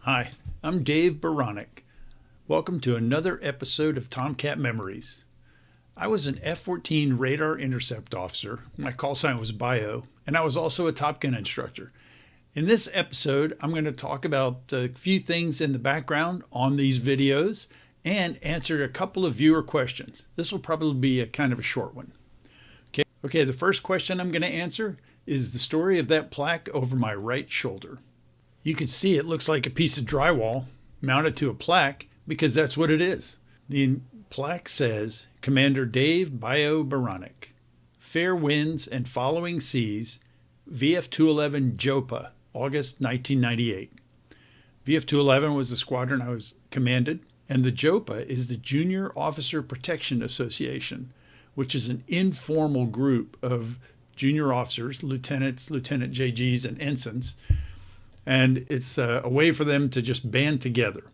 Hi, I'm Dave Baronic. Welcome to another episode of Tomcat Memories. I was an F-14 radar intercept officer. My call sign was Bio, and I was also a Top Gun instructor. In this episode, I'm going to talk about a few things in the background on these videos and answer a couple of viewer questions. This will probably be a kind of a short one. Okay, the first question I'm going to answer is the story of that plaque over my right shoulder. You can see it looks like a piece of drywall mounted to a plaque because that's what it is. The plaque says, Commander Dave Bio Baronic, fair winds and following seas, VF-211 JOPA, August 1998. VF-211 was the squadron I was commanded, and the JOPA is the Junior Officer Protection Association, which is an informal group of junior officers, lieutenants, lieutenant JGs, and ensigns, and it's a way for them to just band together.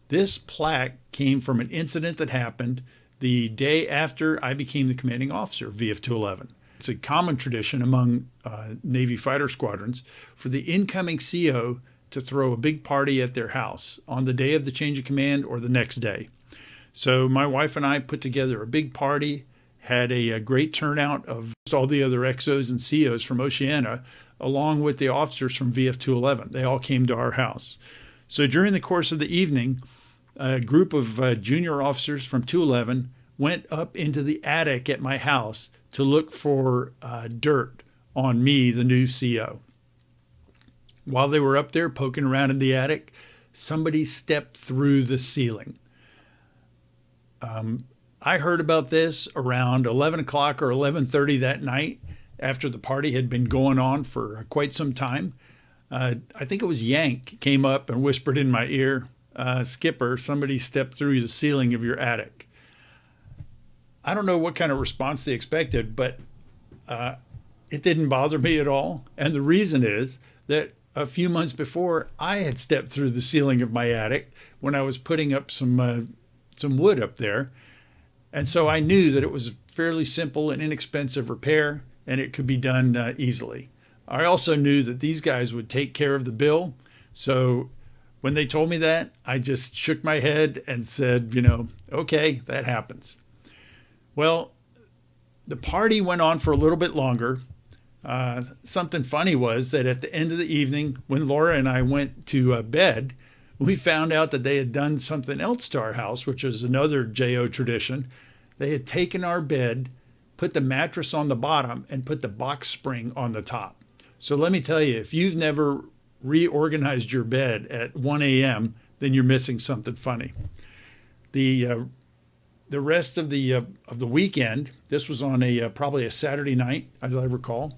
This plaque came from an incident that happened the day after I became the commanding officer of VF-211. It's a common tradition among Navy fighter squadrons for the incoming CO to throw a big party at their house on the day of the change of command or the next day. So my wife and I put together a big party, had a great turnout of all the other XOs and COs from Oceania, along with the officers from VF-211. They all came to our house. So during the course of the evening, a group of junior officers from 211 went up into the attic at my house to look for dirt on me, the new CO. While they were up there poking around in the attic, somebody stepped through the ceiling. I heard about this around 11 o'clock or 11:30 that night after the party had been going on for quite some time. I think it was Yank came up and whispered in my ear, Skipper, somebody stepped through the ceiling of your attic. I don't know what kind of response they expected, but it didn't bother me at all. And the reason is that a few months before, I had stepped through the ceiling of my attic when I was putting up some wood up there. And so I knew that it was a fairly simple and inexpensive repair, and it could be done easily. I also knew that these guys would take care of the bill. So when they told me that, I just shook my head and said, okay, that happens. Well, the party went on for a little bit longer. Something funny was that at the end of the evening, when Laura and I went to bed, we found out that they had done something else to our house, which is another JO tradition. They had taken our bed, put the mattress on the bottom, and put the box spring on the top. So let me tell you, if you've never reorganized your bed at 1 a.m., then you're missing something funny. The rest of the weekend, this was on probably a Saturday night, as I recall.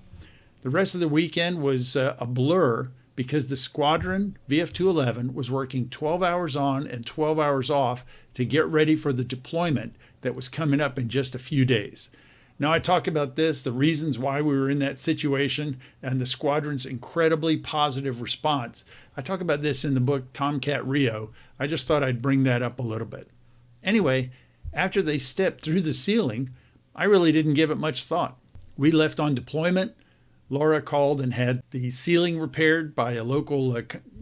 The rest of the weekend was a blur because the squadron, VF-211, was working 12 hours on and 12 hours off to get ready for the deployment that was coming up in just a few days. Now, I talk about this, the reasons why we were in that situation, and the squadron's incredibly positive response. I talk about this in the book Tomcat Rio. I just thought I'd bring that up a little bit. Anyway, after they stepped through the ceiling, I really didn't give it much thought. We left on deployment. Laura called and had the ceiling repaired by a local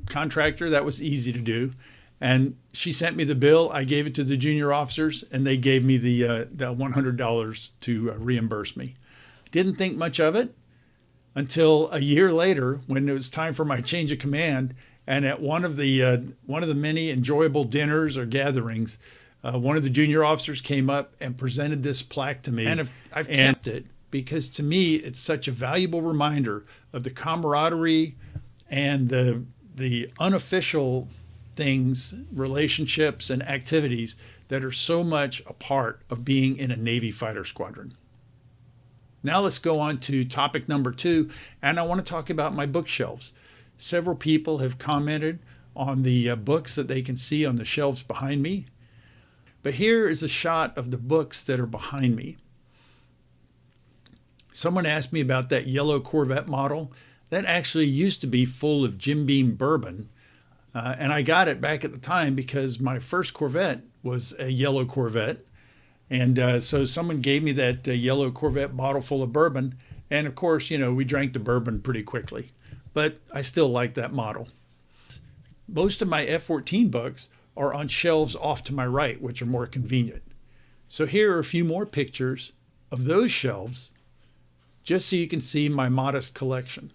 contractor. That was easy to do. And she sent me the bill. I gave it to the junior officers, and they gave me the $100 to reimburse me. Didn't think much of it until a year later when it was time for my change of command. And at one of the many enjoyable dinners or gatherings, one of the junior officers came up and presented this plaque to me. And I've kept it because to me, it's such a valuable reminder of the camaraderie and the unofficial things, relationships, and activities that are so much a part of being in a Navy fighter squadron. Now let's go on to topic number 2, and I want to talk about my bookshelves. Several people have commented on the books that they can see on the shelves behind me. But here is a shot of the books that are behind me. Someone asked me about that yellow Corvette model. That actually used to be full of Jim Beam bourbon. And I got it back at the time because my first Corvette was a yellow Corvette. And so someone gave me that yellow Corvette bottle full of bourbon. And of course, we drank the bourbon pretty quickly. But I still like that model. Most of my F-14 books are on shelves off to my right, which are more convenient. So here are a few more pictures of those shelves, just so you can see my modest collection.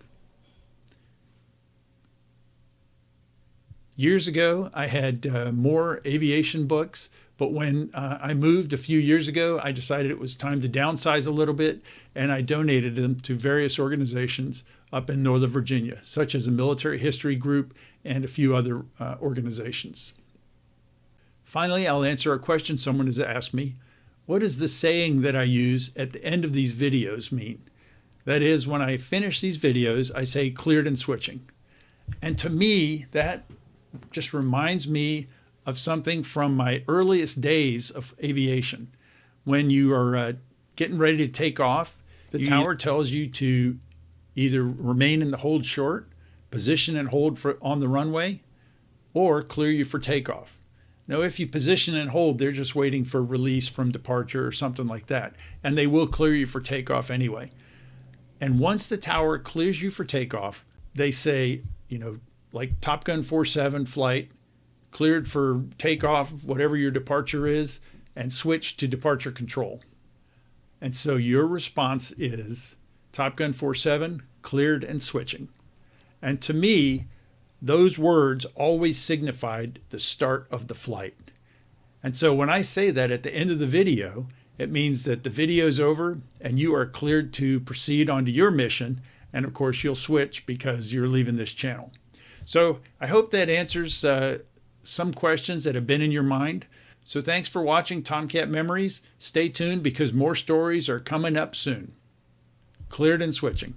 Years ago, I had more aviation books, but when I moved a few years ago, I decided it was time to downsize a little bit, and I donated them to various organizations up in Northern Virginia, such as a military history group and a few other organizations. Finally, I'll answer a question someone has asked me. What does the saying that I use at the end of these videos mean? That is, when I finish these videos, I say cleared and switching. And to me, that just reminds me of something from my earliest days of aviation. When you are getting ready to take off, the tower tells you to either remain in the hold short, position and hold on the runway, or clear you for takeoff. Now, if you position and hold, they're just waiting for release from departure or something like that, and they will clear you for takeoff anyway. And once the tower clears you for takeoff, they say, like Top Gun 47 flight, cleared for takeoff, whatever your departure is, and switch to departure control. And so your response is Top Gun 47, cleared and switching. And to me, those words always signified the start of the flight. And so when I say that at the end of the video, it means that the video's over and you are cleared to proceed onto your mission. And of course, you'll switch because you're leaving this channel. So I hope that answers some questions that have been in your mind. So thanks for watching Tomcat Memories. Stay tuned because more stories are coming up soon. Cleared and switching.